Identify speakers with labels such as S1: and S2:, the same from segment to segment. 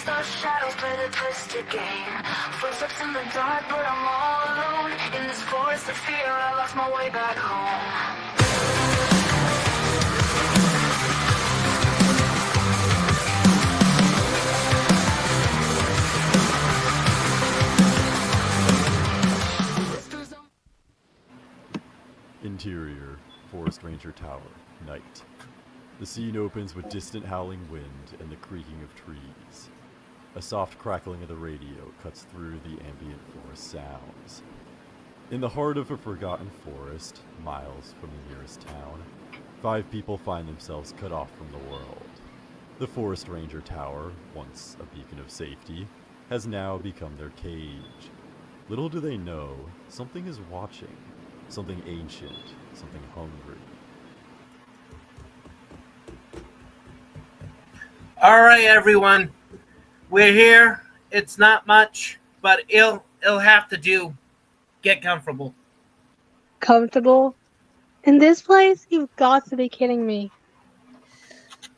S1: Those shadows play the twisted game. Footsteps in the dark, but I'm all alone. In this forest of fear, I lost my way back home.
S2: Interior, Forest Ranger Tower, night. The scene opens with distant howling wind and the creaking of trees. A soft crackling of the radio cuts through the ambient forest sounds. In the heart of a forgotten forest, miles from the nearest town, 5 people find themselves cut off from the world. The Forest Ranger Tower, once a beacon of safety, has now become their cage. Little do they know, something is watching. Something ancient, something hungry.
S3: All right, everyone. We're here. It's not much, but it'll have to do. Get comfortable.
S4: Comfortable? In this place? You've got to be kidding me.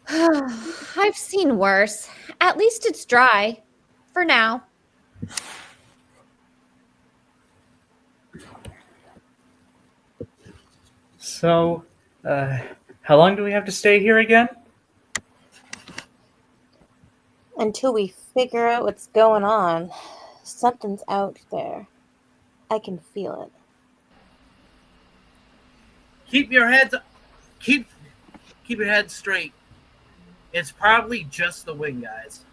S5: I've seen worse. At least it's dry. For now.
S6: So, how long do we have to stay here again?
S7: Until we figure out what's going on. Something's out there. I can feel it.
S3: Keep your heads keep your head straight. It's probably just the wind, guys.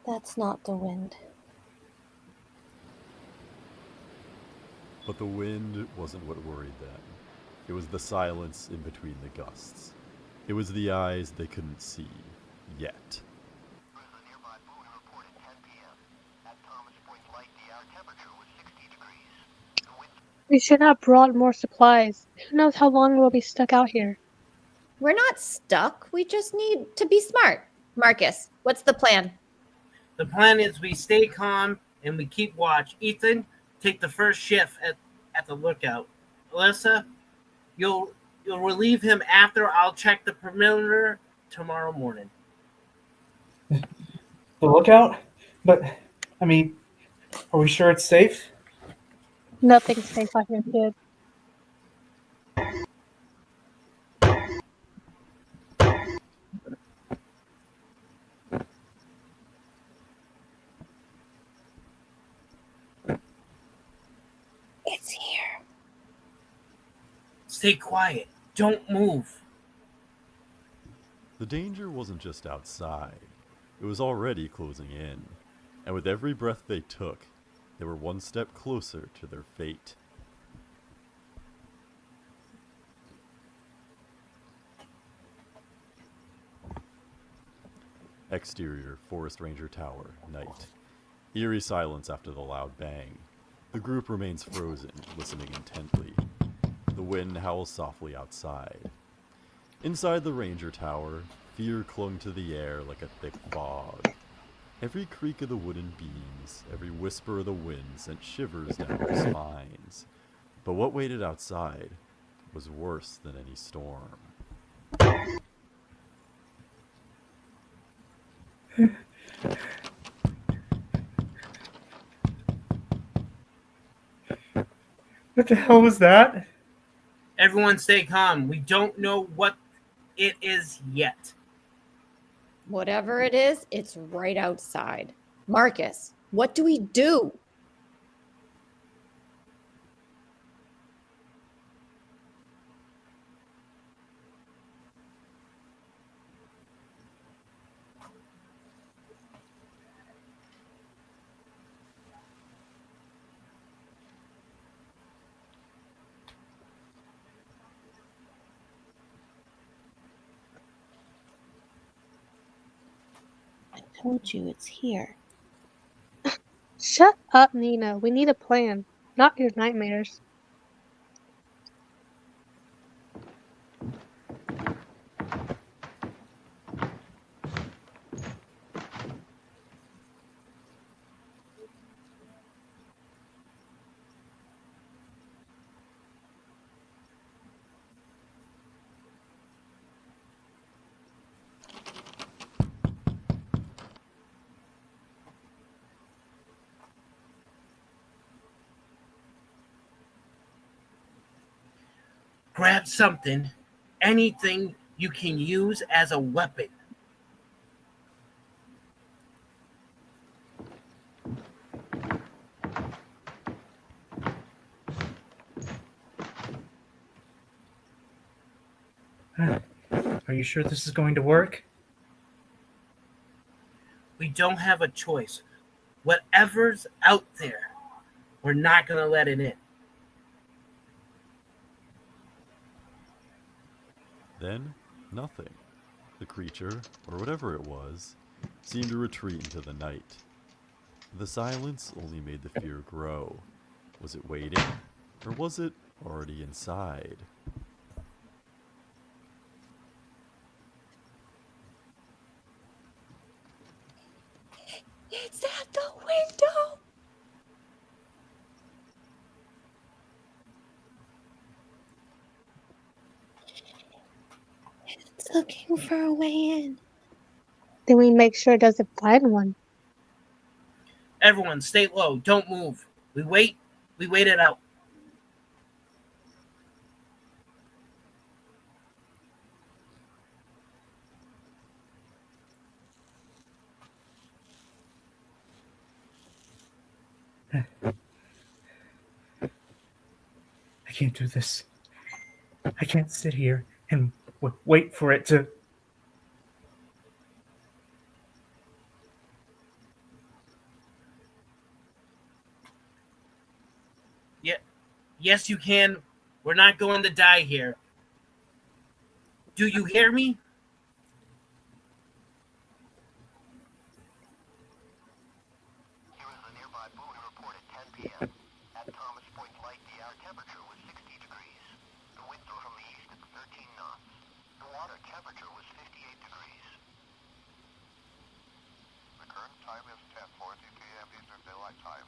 S7: That's not the wind.
S2: But the wind wasn't what worried them. It was the silence in between the gusts. It was the eyes they couldn't see, yet.
S4: We should have brought more supplies. Who knows how long we'll be stuck out here?
S5: We're not stuck. We just need to be smart. Marcus, what's the plan?
S3: The plan is we stay calm and we keep watch. Ethan, take the first shift at the lookout. Alyssa, you'll relieve him after. I'll check the perimeter tomorrow morning.
S6: The lookout? But, I mean, are we sure it's safe?
S4: Nothing's safe out here, kid.
S7: It's here.
S3: Stay quiet. Don't move.
S2: The danger wasn't just outside. It was already closing in. And with every breath they took, they were one step closer to their fate. Exterior, Forest Ranger Tower, night. Eerie silence after the loud bang. The group remains frozen, listening intently. The wind howls softly outside. Inside the Ranger Tower, fear clung to the air like a thick fog. Every creak of the wooden beams, every whisper of the wind sent shivers down their spines. But what waited outside was worse than any storm.
S6: What the hell was that?
S3: Everyone stay calm. We don't know what it is yet.
S5: Whatever it is, it's right outside. Marcus, what do we do?
S7: I told you it's here.
S4: Shut up, Nina. We need a plan, not your nightmares.
S3: grab something, anything you can use as a weapon.
S6: Are you sure this is going to work?
S3: We don't have a choice. Whatever's out there, we're not going to let it in.
S2: Then, nothing. The creature, or whatever it was, seemed to retreat into the night. The silence only made the fear grow. Was it waiting, or was it already inside?
S5: It's at the window.
S7: It's looking for a way in.
S4: Then we make sure it doesn't find one.
S3: Everyone, stay low. Don't move. We wait it out.
S6: I can't do this. I can't sit here and wait for it to.
S3: Yeah, yes, you can. We're not going to die here. Do you hear me?
S8: Here is the nearby buoy report at 10 p.m. At Thomas Point Light, the air temperature was 60 degrees. The wind blew from the east at 13 knots. The water temperature was 58 degrees. The current time is 10:40 p.m. Eastern Daylight Time.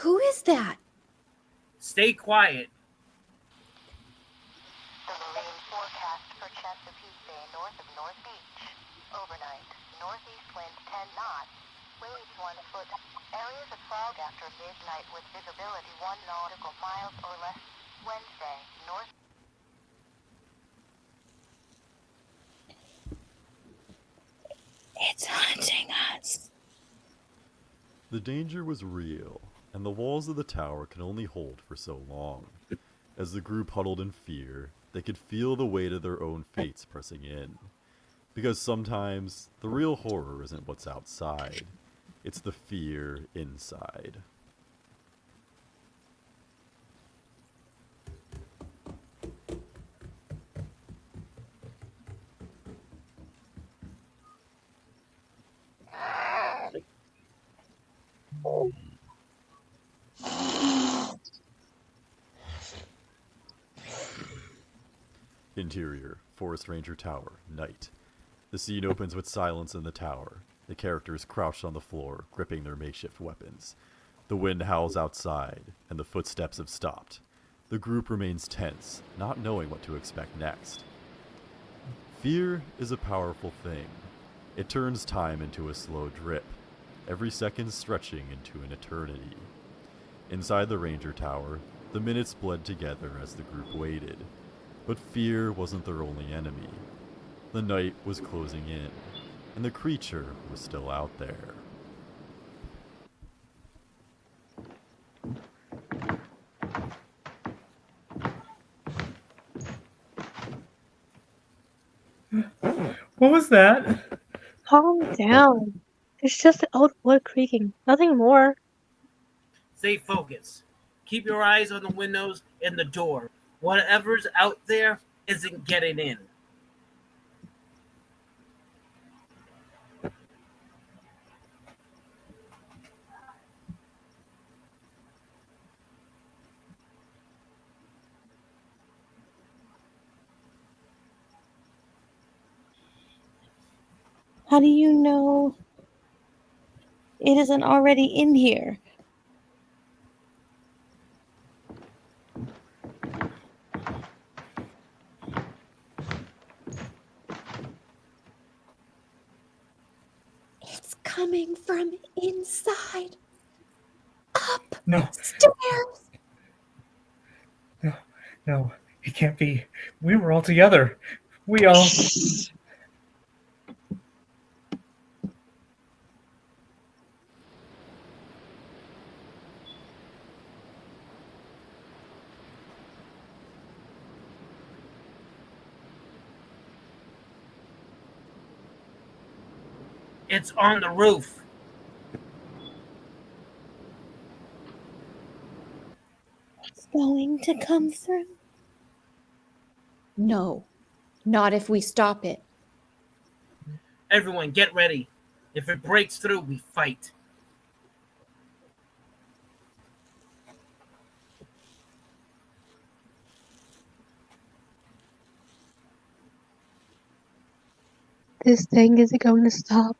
S5: Who is that?
S3: Stay quiet.
S8: The marine forecast for Chesapeake Bay north of North Beach. Overnight, northeast winds 10 knots. Waves 1 foot. Areas of fog after midnight with visibility 1 nautical miles or less. Wednesday, north.
S7: It's hunting us.
S2: The danger was real, and the walls of the tower could only hold for so long. As the group huddled in fear, they could feel the weight of their own fates pressing in. Because sometimes, the real horror isn't what's outside, it's the fear inside. Interior, Forest Ranger Tower, night. The scene opens with silence in the tower. The characters crouched on the floor, gripping their makeshift weapons. The wind howls outside, and the footsteps have stopped. The group remains tense, not knowing what to expect next. Fear is a powerful thing. It turns time into a slow drip, every second stretching into an eternity. Inside the Ranger Tower, the minutes bled together as the group waited. But fear wasn't their only enemy. The night was closing in, and the creature was still out there.
S6: What was that?
S4: Calm down. It's just the old wood creaking. Nothing more.
S3: Stay focused. Keep your eyes on the windows and the door. Whatever's out there isn't getting in.
S7: How do you know it isn't already in here?
S5: It's coming from inside.
S6: No,
S5: Stairs!
S6: no, no. It can't be. We were all together. We all.
S3: It's on the roof.
S7: It's going to come through.
S5: No, not if we stop it.
S3: Everyone, get ready. If it breaks through, we fight.
S4: This thing isn't going to stop.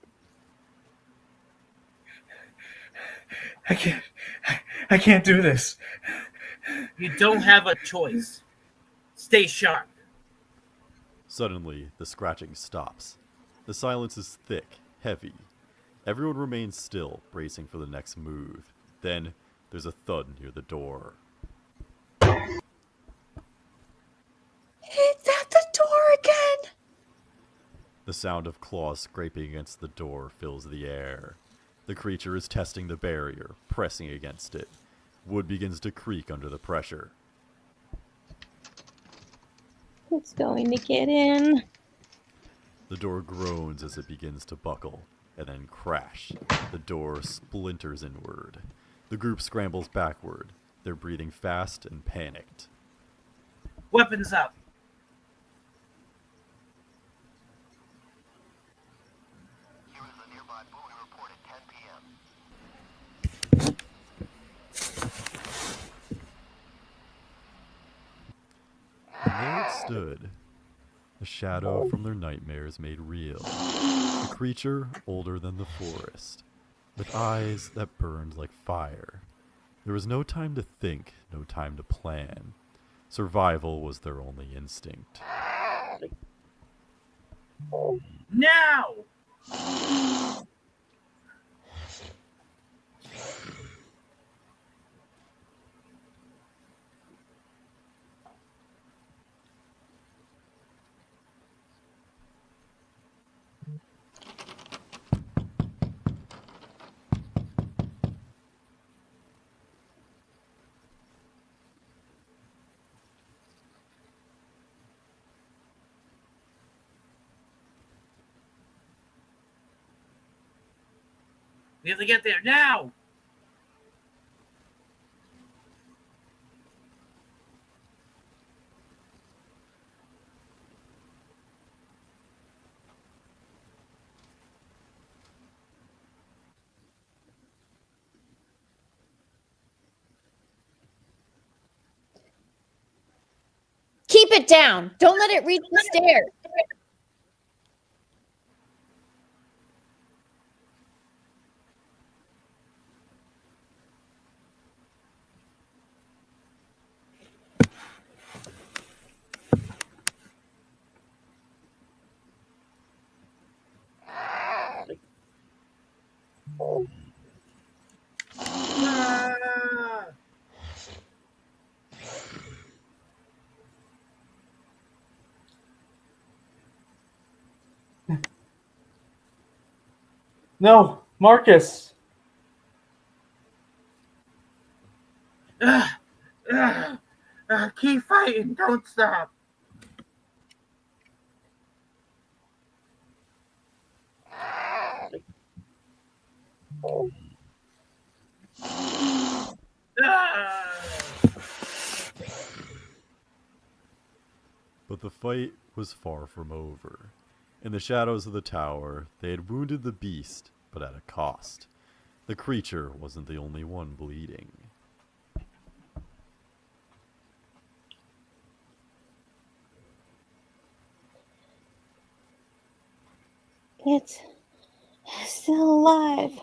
S6: I can't do this.
S3: You don't have a choice. Stay sharp.
S2: Suddenly, the scratching stops. The silence is thick, heavy. Everyone remains still, bracing for the next move. Then, there's a thud near the door.
S5: It's at the door again!
S2: The sound of claws scraping against the door fills the air. The creature is testing the barrier, pressing against it. Wood begins to creak under the pressure.
S7: It's going to get in.
S2: The door groans as it begins to buckle, and then crash. The door splinters inward. The group scrambles backward. They're breathing fast and panicked.
S3: Weapons up.
S8: Here is the nearby Bowie report at 10 p.m.
S2: And there it stood, a shadow from their nightmares made real. A creature older than the forest, with eyes that burned like fire. There was no time to think, no time to plan. Survival was their only instinct.
S3: Now! We have to get there now!
S5: Keep it down. Don't let it reach the stairs.
S3: Ah!
S6: No, Marcus.
S3: Keep fighting. Don't stop.
S2: But the fight was far from over. In the shadows of the tower, they had wounded the beast, but at a cost. The creature wasn't the only one bleeding.
S7: It's still alive.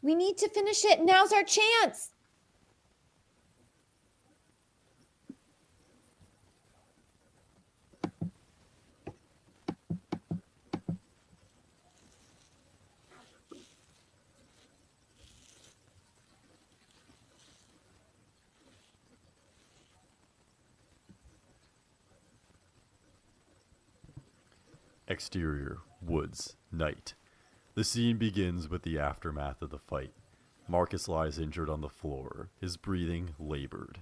S5: We need to finish it. Now's our chance.
S2: Exterior, woods, night. The scene begins with the aftermath of the fight. Marcus lies injured on the floor, his breathing labored.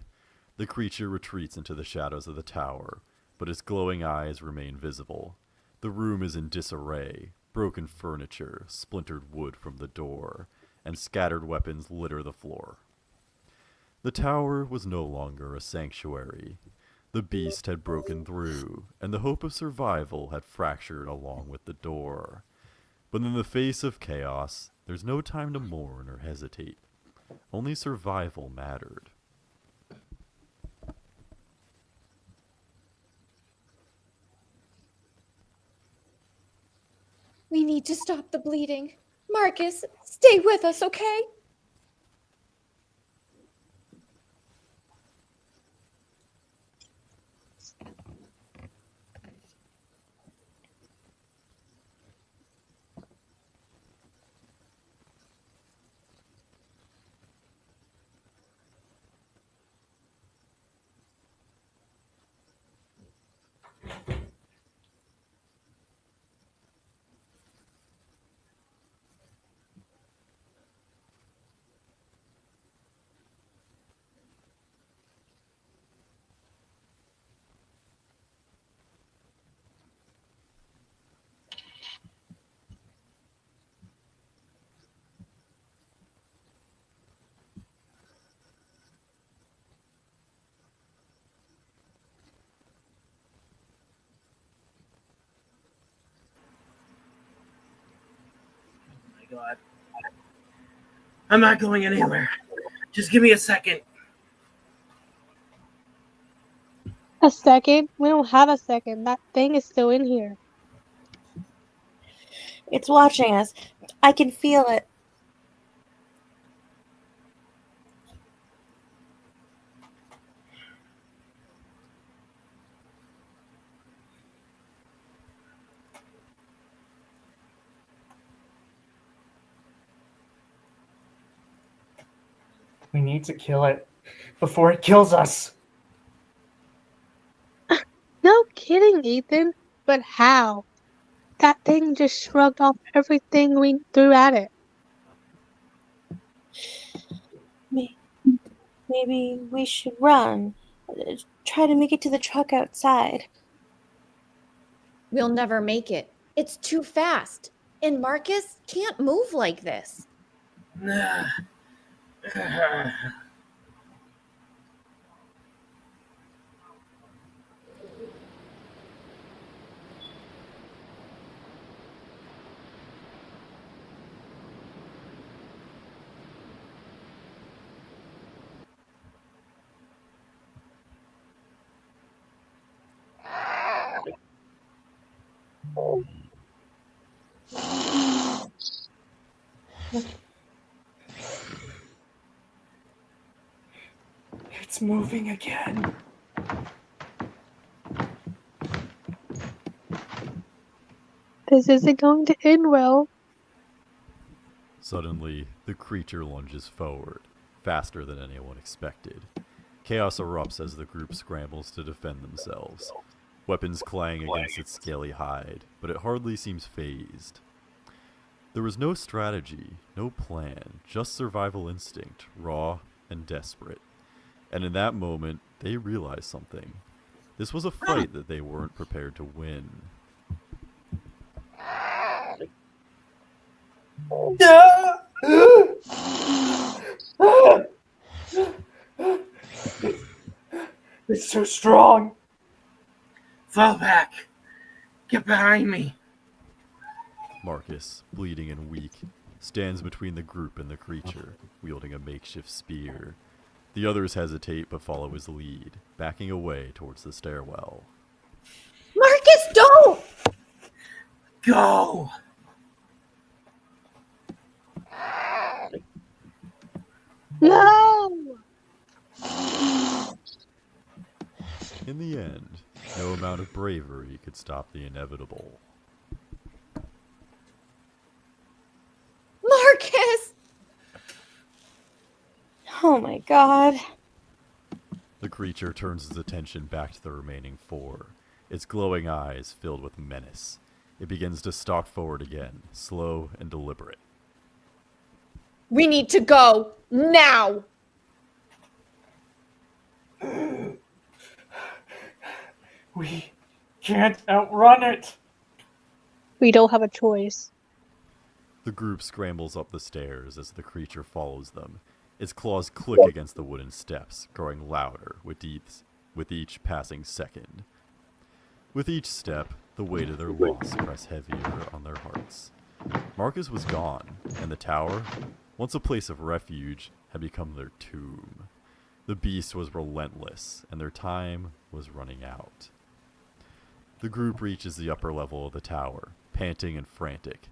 S2: The creature retreats into the shadows of the tower, but its glowing eyes remain visible. The room is in disarray. Broken furniture, splintered wood from the door, and scattered weapons litter the floor. The tower was no longer a sanctuary. The beast had broken through, and the hope of survival had fractured along with the door. But in the face of chaos, there's no time to mourn or hesitate. Only survival mattered.
S5: We need to stop the bleeding. Marcus, stay with us, okay?
S3: Oh my God. I'm not going anywhere. Just give me a second.
S4: A second? We don't have a second. That thing is still in here.
S7: It's watching us. I can feel it.
S6: We need to kill it before it kills us.
S4: No kidding, Ethan. But how? That thing just shrugged off everything we threw at it.
S7: Maybe we should run. Try to make it to the truck outside.
S5: We'll never make it. It's too fast. And Marcus can't move like this.
S6: It's moving again.
S4: This isn't going to end well.
S2: Suddenly, the creature lunges forward, faster than anyone expected. Chaos erupts as the group scrambles to defend themselves. Weapons clang against its scaly hide, but it hardly seems fazed. There was no strategy, no plan, just survival instinct, raw and desperate. And in that moment, they realized something. This was a fight that they weren't prepared to win.
S6: It's so strong.
S3: Fall back. Get behind me.
S2: Marcus, bleeding and weak, stands between the group and the creature, wielding a makeshift spear. The others hesitate but follow his lead, backing away towards the stairwell.
S5: Marcus, don't!
S3: Go.
S2: that bravery could stop the inevitable.
S5: Marcus!
S7: Oh my god.
S2: The creature turns its attention back to the remaining four, its glowing eyes filled with menace. It begins to stalk forward again, slow and deliberate.
S5: We need to go now!
S6: We can't outrun it.
S4: We don't have a choice.
S2: The group scrambles up the stairs as the creature follows them. Its claws click against the wooden steps, growing louder with each passing second. With each step, the weight of their loss pressed heavier on their hearts. Marcus was gone, and the tower, once a place of refuge, had become their tomb. The beast was relentless, and their time was running out. The group reaches the upper level of the tower, panting and frantic.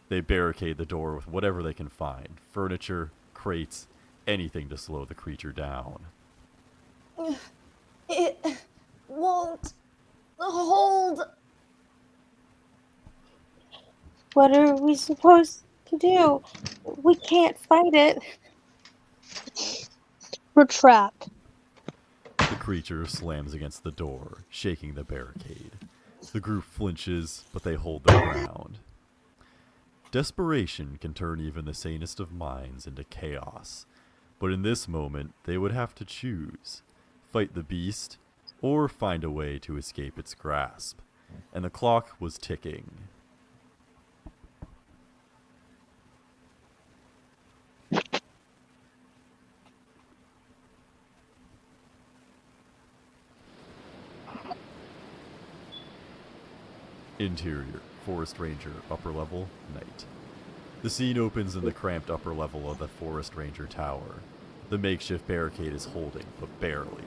S2: They barricade the door with whatever they can find, furniture, crates, anything to slow the creature down.
S5: It won't hold.
S7: What are we supposed to do? We can't fight it.
S4: We're trapped.
S2: The creature slams against the door, shaking the barricade. The group flinches, but they hold their ground. Desperation can turn even the sanest of minds into chaos, but in this moment they would have to choose: fight the beast, or find a way to escape its grasp. And the clock was ticking. Interior, Forest Ranger, upper level, night. The scene opens in the cramped upper level of the Forest Ranger tower. The makeshift barricade is holding, but barely.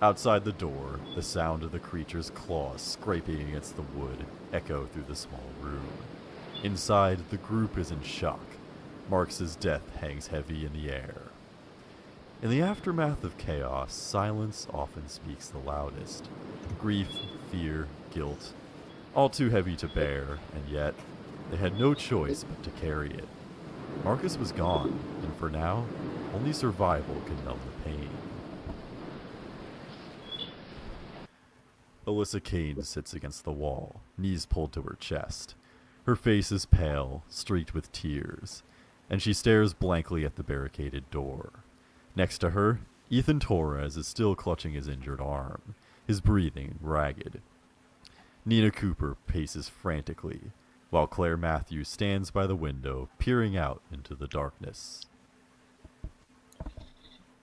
S2: Outside the door, the sound of the creature's claws scraping against the wood echo through the small room. Inside, the group is in shock. Marcus's death hangs heavy in the air. In the aftermath of chaos, silence often speaks the loudest. Grief, fear, guilt, all too heavy to bear, and yet they had no choice but to carry it. Marcus was gone, and for now, only survival could numb the pain. Alyssa Kane sits against the wall, knees pulled to her chest. Her face is pale, streaked with tears, and she stares blankly at the barricaded door. Next to her, Ethan Torres is still clutching his injured arm, his breathing ragged. Nina Cooper paces frantically, while Claire Matthews stands by the window, peering out into the darkness.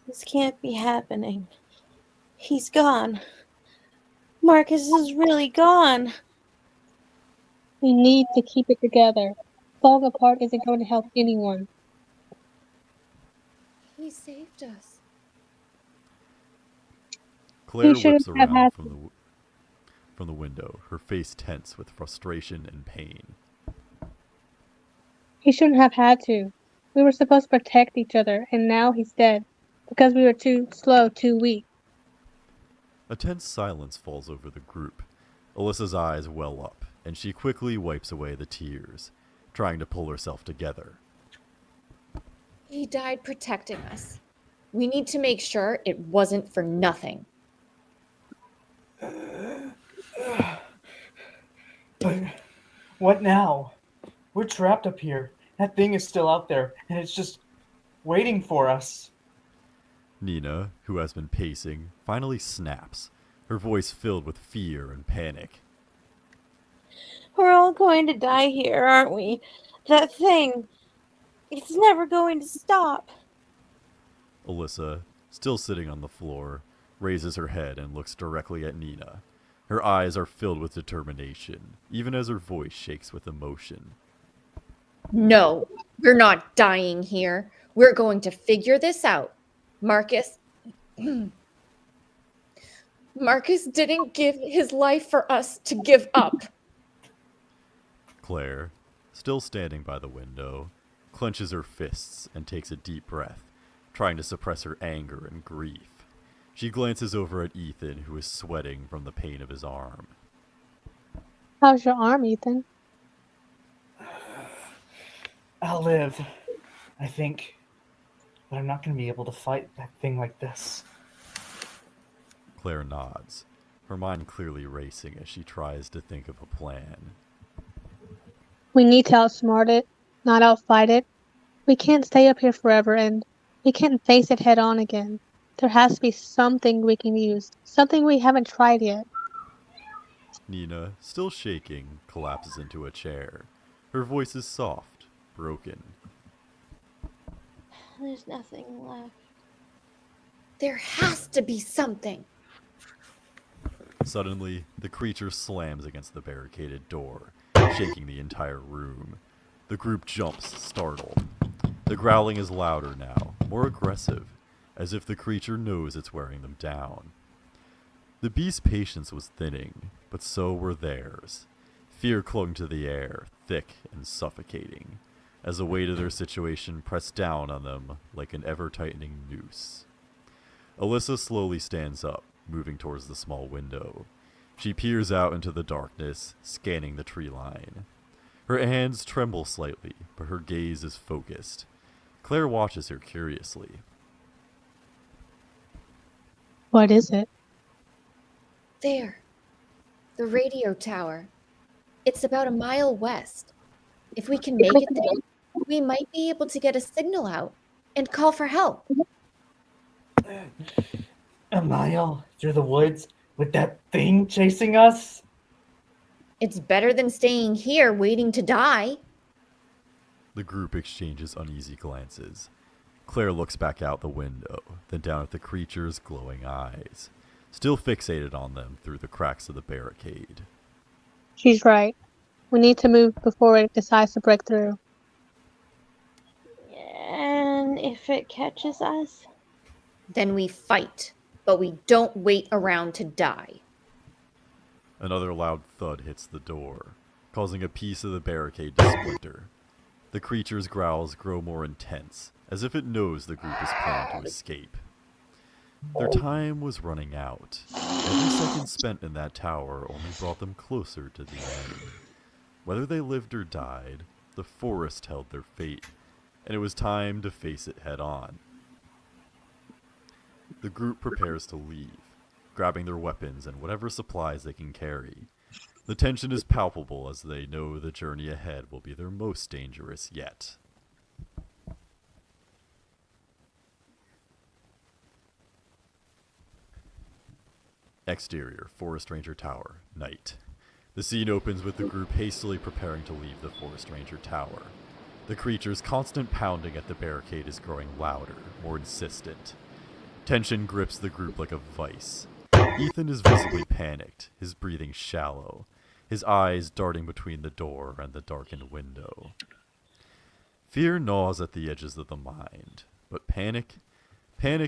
S7: This can't be happening. He's gone. Marcus is really gone.
S4: We need to keep it together. Falling apart isn't going to help anyone.
S5: He saved us.
S2: Claire whips
S4: shouldn't have
S2: around
S4: had
S2: from the window, her face tense with frustration and pain.
S4: He shouldn't have had to. We were supposed to protect each other, and now he's dead. Because we were too slow, too weak.
S2: A tense silence falls over the group. Alyssa's eyes well up, and she quickly wipes away the tears, trying to pull herself together.
S5: He died protecting us. We need to make sure it wasn't for nothing.
S6: But what now? We're trapped up here. That thing is still out there, and it's just waiting for us.
S2: Nina, who has been pacing, finally snaps, her voice filled with fear and panic.
S7: We're all going to die here, aren't we? That thing, it's never going to stop.
S2: Alyssa, still sitting on the floor, raises her head and looks directly at Nina. Her eyes are filled with determination, even as her voice shakes with emotion.
S5: No, we're not dying here. We're going to figure this out. Marcus. Marcus didn't give his life for us to give up.
S2: Claire, still standing by the window, clenches her fists and takes a deep breath, trying to suppress her anger and grief. She glances over at Ethan, who is sweating from the pain of his arm.
S4: How's your arm, Ethan?
S6: I'll live, I think. But I'm not going to be able to fight that thing like this.
S2: Claire nods, her mind clearly racing as she tries to think of a plan.
S4: We need to outsmart it, not outfight it. We can't stay up here forever, and we can't face it head on again. There has to be something we can use, something we haven't tried yet.
S2: Nina, still shaking, collapses into a chair. Her voice is soft, broken.
S7: There's nothing left.
S5: There has to be something.
S2: Suddenly, the creature slams against the barricaded door, shaking the entire room. The group jumps, startled. The growling is louder now, more aggressive, as if the creature knows it's wearing them down. The beast's patience was thinning, but so were theirs. Fear clung to the air, thick and suffocating, as the weight of their situation pressed down on them like an ever-tightening noose. Alyssa slowly stands up, moving towards the small window. She peers out into the darkness, scanning the tree line. Her hands tremble slightly, but her gaze is focused. Claire watches her curiously.
S4: What is it?
S5: There. The radio tower. It's about a mile west. If we can make it there, we might be able to get a signal out and call for help.
S6: A mile through the woods with that thing chasing us?
S5: It's better than staying here waiting to die.
S2: The group exchanges uneasy glances. Claire looks back out the window, then down at the creature's glowing eyes, still fixated on them through the cracks of the barricade.
S4: She's right. We need to move before it decides to break through.
S7: And if it catches us?
S5: Then we fight, but we don't wait around to die.
S2: Another loud thud hits the door, causing a piece of the barricade to splinter. The creature's growls grow more intense, as if it knows the group is planning to escape. Their time was running out. Every second spent in that tower only brought them closer to the end. Whether they lived or died, the forest held their fate, and it was time to face it head on. The group prepares to leave, grabbing their weapons and whatever supplies they can carry. The tension is palpable as they know the journey ahead will be their most dangerous yet. Exterior, Forest Ranger Tower, night. The scene opens with the group hastily preparing to leave the Forest Ranger Tower. The creature's constant pounding at the barricade is growing louder, more insistent. Tension grips the group like a vice. Ethan is visibly panicked, his breathing shallow, his eyes darting between the door and the darkened window. Fear gnaws at the edges of the mind, but panic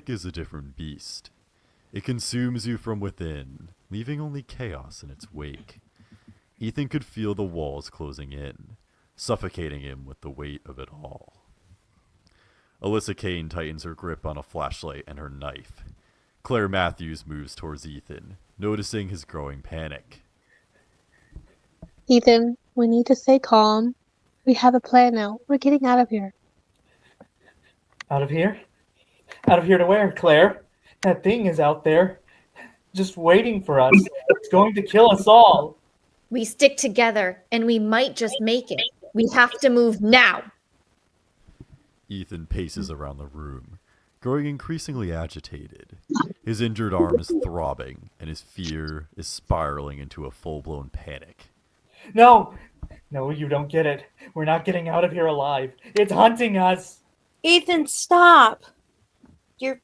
S2: is a different beast. It consumes you from within, leaving only chaos in its wake. Ethan could feel the walls closing in, suffocating him with the weight of it all. Alyssa Kane tightens her grip on a flashlight and her knife. Claire Matthews moves towards Ethan, noticing his growing panic.
S4: Ethan, we need to stay calm. We have a plan now. We're getting out of here.
S6: Out of here? Out of here to where, Claire? That thing is out there, just waiting for us. It's going to kill us all.
S5: We stick together, and we might just make it. We have to move now.
S2: Ethan paces around the room, growing increasingly agitated. His injured arm is throbbing, and his fear is spiraling into a full-blown panic.
S6: No, you don't get it. We're not getting out of here alive. It's hunting us.
S7: Ethan, stop. You're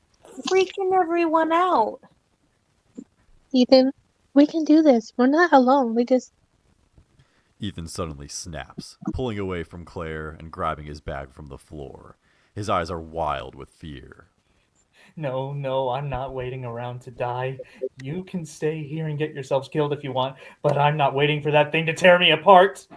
S7: freaking everyone out.
S4: Ethan, we can do this. We're not alone.
S2: Ethan suddenly snaps, pulling away from Claire and grabbing his bag from the floor. His eyes are wild with fear.
S6: No, I'm not waiting around to die. You can stay here and get yourselves killed if you want, but I'm not waiting for that thing to tear me apart.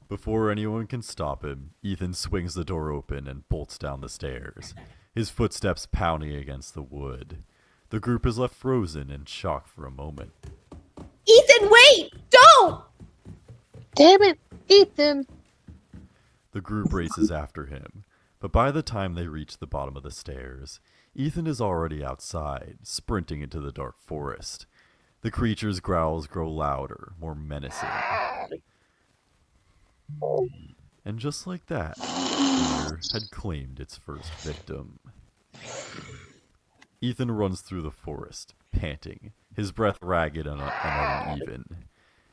S2: Before anyone can stop him, Ethan swings the door open and bolts down the stairs, his footsteps pounding against the wood. The group is left frozen in shock for a moment.
S5: Ethan, wait! Don't!
S4: Damn it! Ethan!
S2: The group races after him, but by the time they reach the bottom of the stairs, Ethan is already outside, sprinting into the dark forest. The creature's growls grow louder, more menacing. And just like that, fear had claimed its first victim. Ethan runs through the forest, panting, his breath ragged and uneven.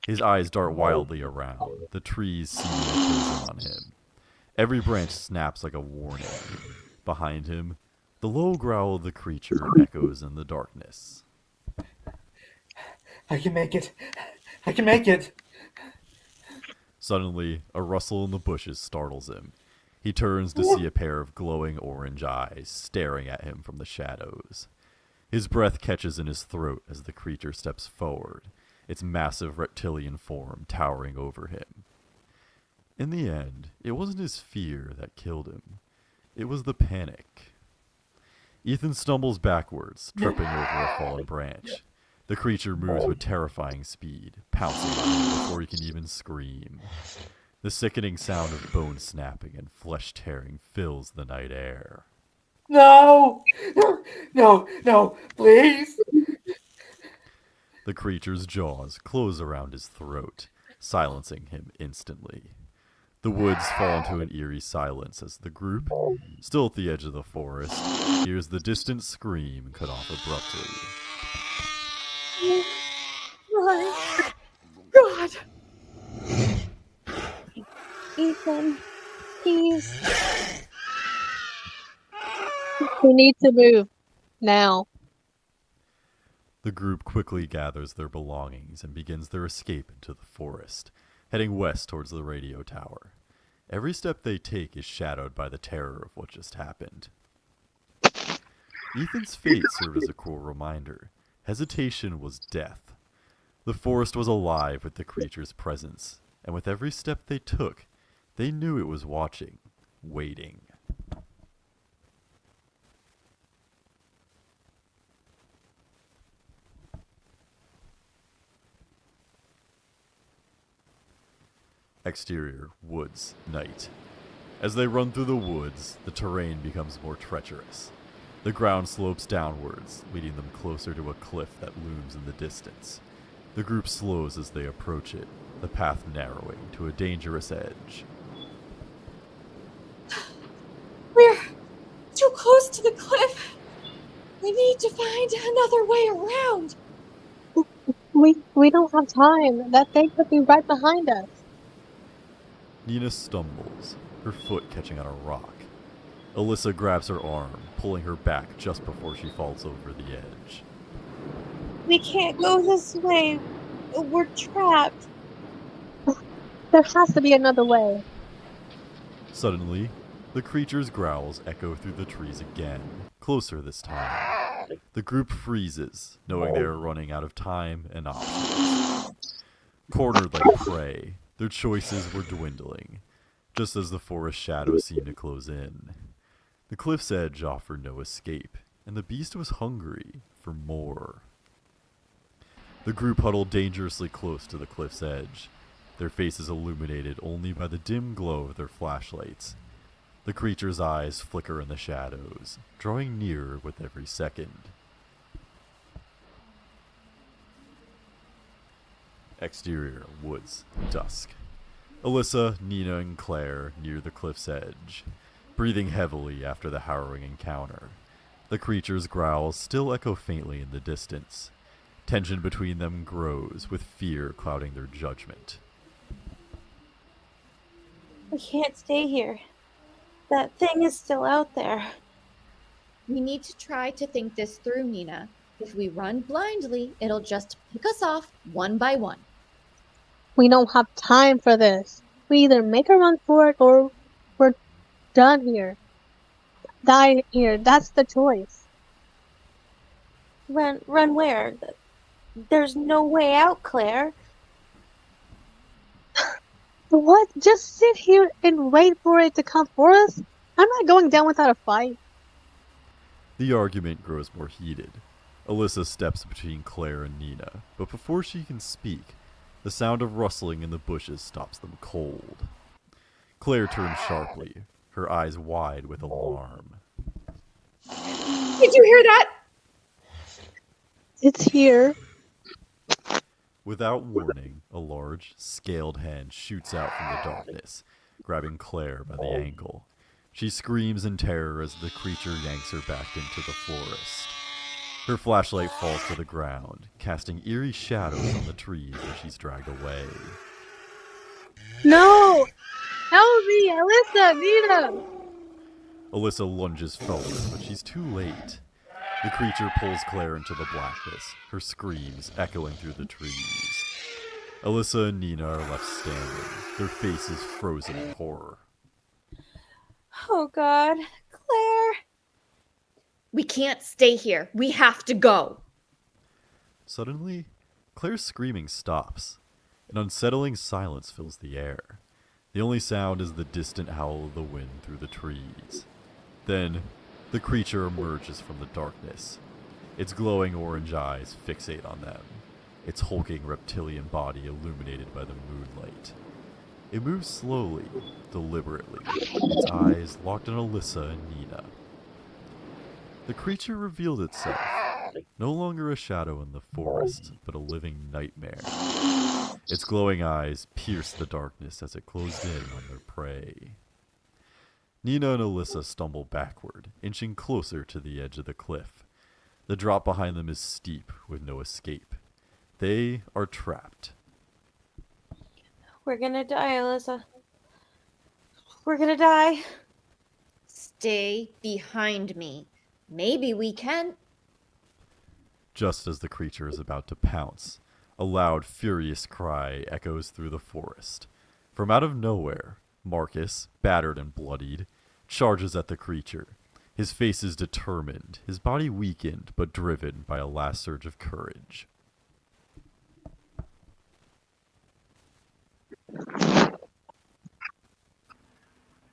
S2: His eyes dart wildly around, the trees seemingly closing on him. Every branch snaps like a warning. Behind him, the low growl of the creature echoes in the darkness.
S6: I can make it. I can make it.
S2: Suddenly, a rustle in the bushes startles him. He turns to see a pair of glowing orange eyes staring at him from the shadows. His breath catches in his throat as the creature steps forward, its massive reptilian form towering over him. In the end, it wasn't his fear that killed him. It was the panic. Ethan stumbles backwards, tripping over a fallen branch. The creature moves with terrifying speed, pouncing on him before he can even scream. The sickening sound of bone snapping and flesh tearing fills the night air.
S6: No! No, please!
S2: The creature's jaws close around his throat, silencing him instantly. The woods fall into an eerie silence as the group, still at the edge of the forest, hears the distant scream cut off abruptly.
S7: My God! Ethan, please.
S4: We need to move. Now.
S2: The group quickly gathers their belongings and begins their escape into the forest, heading west towards the radio tower. Every step they take is shadowed by the terror of what just happened. Ethan's fate served as a cruel reminder. Hesitation was death. The forest was alive with the creature's presence, and with every step they took, they knew it was watching, waiting. Exterior, woods, night. As they run through the woods, the terrain becomes more treacherous. The ground slopes downwards, leading them closer to a cliff that looms in the distance. The group slows as they approach it, the path narrowing to a dangerous edge.
S5: We're too close to the cliff. We need to find another way around.
S4: We don't have time. That thing could be right behind us.
S2: Nina stumbles, her foot catching on a rock. Alyssa grabs her arm, pulling her back just before she falls over the edge.
S7: We can't go this way. We're trapped.
S4: There has to be another way.
S2: Suddenly, the creature's growls echo through the trees again, closer this time. The group freezes, knowing they are running out of time and options. Cornered like prey, their choices were dwindling, just as the forest shadows seemed to close in. The cliff's edge offered no escape, and the beast was hungry for more. The group huddled dangerously close to the cliff's edge, their faces illuminated only by the dim glow of their flashlights. The creature's eyes flicker in the shadows, drawing nearer with every second. Exterior, woods, dusk. Alyssa, Nina, and Claire near the cliff's edge, breathing heavily after the harrowing encounter. The creature's growls still echo faintly in the distance. Tension between them grows, with fear clouding their judgment.
S7: We can't stay here. That thing is still out there.
S5: We need to try to think this through, Nina. If we run blindly, it'll just pick us off one by one.
S4: We don't have time for this. We either make a run for it or we're done here. Die here. That's the choice.
S7: Run where? There's no way out, Claire.
S4: What? Just sit here and wait for it to come for us? I'm not going down without a fight.
S2: The argument grows more heated. Alyssa steps between Claire and Nina, but before she can speak, The sound of rustling in the bushes stops them cold. Claire turns sharply, her eyes wide with alarm.
S5: Did you hear that?
S4: It's here.
S2: Without warning, a large, scaled hand shoots out from the darkness, grabbing Claire by the ankle. She screams in terror as the creature yanks her back into the forest. Her flashlight falls to the ground, casting eerie shadows on the trees as she's dragged away.
S4: No! Help me, Alyssa, Nina!
S2: Alyssa lunges forward, but she's too late. The creature pulls Claire into the blackness, her screams echoing through the trees. Alyssa and Nina are left standing, their faces frozen in horror.
S7: Oh God, Claire.
S5: We can't stay here. We have to go.
S2: Suddenly, Claire's screaming stops. An unsettling silence fills the air. The only sound is the distant howl of the wind through the trees. Then, the creature emerges from the darkness. Its glowing orange eyes fixate on them, its hulking reptilian body illuminated by the moonlight. It moves slowly, deliberately, its eyes locked on Alyssa and Nina. The creature revealed itself, no longer a shadow in the forest, but a living nightmare. Its glowing eyes pierced the darkness as it closed in on their prey. Nina and Alyssa stumble backward, inching closer to the edge of the cliff. The drop behind them is steep, with no escape. They are trapped.
S7: We're gonna die, Alyssa. We're gonna die.
S5: Stay behind me. Maybe we can.
S2: Just as the creature is about to pounce, a loud, furious cry echoes through the forest. From out of nowhere, Marcus, battered and bloodied, charges at the creature. His face is determined, his body weakened but driven by a last surge of courage.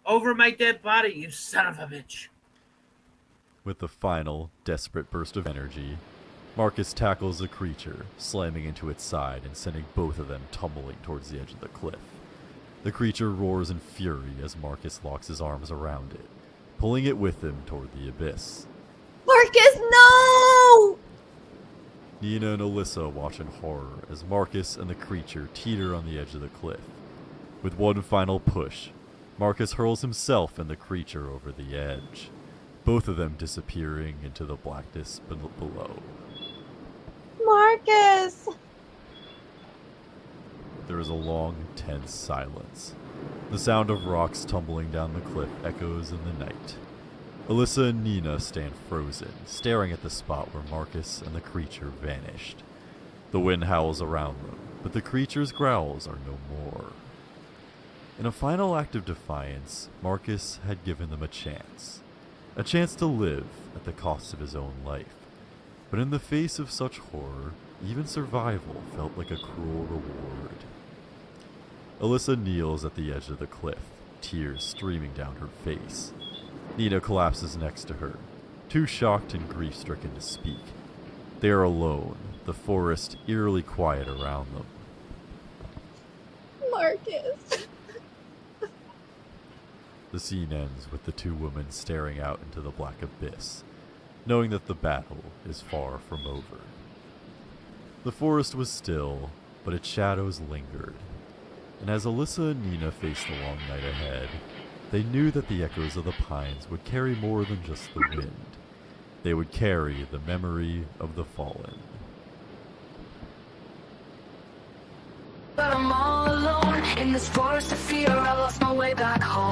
S3: Over my dead body, you son of a bitch.
S2: With the final, desperate burst of energy, Marcus tackles the creature, slamming into its side and sending both of them tumbling towards the edge of the cliff. The creature roars in fury as Marcus locks his arms around it, pulling it with him toward the abyss.
S5: Marcus, no!
S2: Nina and Alyssa watch in horror as Marcus and the creature teeter on the edge of the cliff. With one final push, Marcus hurls himself and the creature over the edge, both of them disappearing into the blackness below.
S7: Marcus!
S2: There is a long, tense silence. The sound of rocks tumbling down the cliff echoes in the night. Alyssa and Nina stand frozen, staring at the spot where Marcus and the creature vanished. The wind howls around them, but the creature's growls are no more. In a final act of defiance, Marcus had given them a chance to live at the cost of his own life. But in the face of such horror, even survival felt like a cruel reward. Alyssa kneels at the edge of the cliff, tears streaming down her face. Nina collapses next to her, too shocked and grief-stricken to speak. They are alone, the forest eerily quiet around them.
S7: Marcus.
S2: The scene ends with the two women staring out into the black abyss, knowing that the battle is far from over. The forest was still, but its shadows lingered, and as Alyssa and Nina faced the long night ahead, they knew that the echoes of the pines would carry more than just the wind. They would carry the memory of the fallen.
S1: But I'm all alone in this forest of fear. I lost my way back home.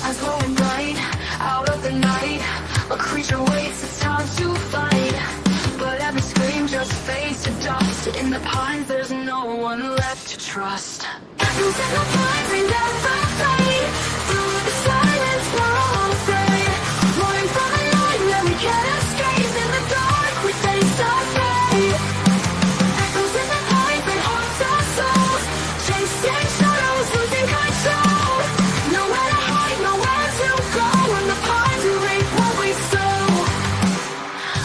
S1: I'm glowing bright out of the night. A creature waits, it's time to fight. But every scream just fades to dust. In the pines, there's no one left to trust. Echoes in the pines, they never fade. Through the silence, we're all afraid. Running from a night that we can't escape. In the dark, we face our fate. Echoes in the pines, they haunt our souls. Chasing shadows, losing control. Nowhere to hide, nowhere to go. In the pines, we reap what we sow.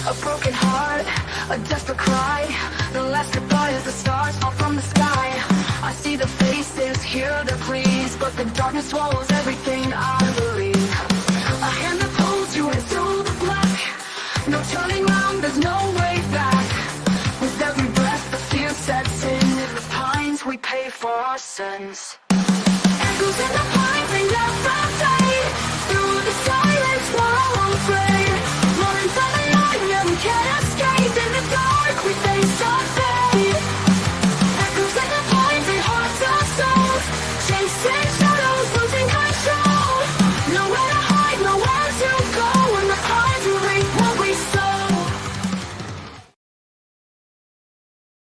S1: A broken heart, a desperate cry. The last goodbye as the stars fall from the sky. The darkness swallows everything I believe. A hand that pulls you into the black. No turning round, there's no way back. With every breath, the fear sets in. In the pines, we pay for our sins. Echoes in the pines, they never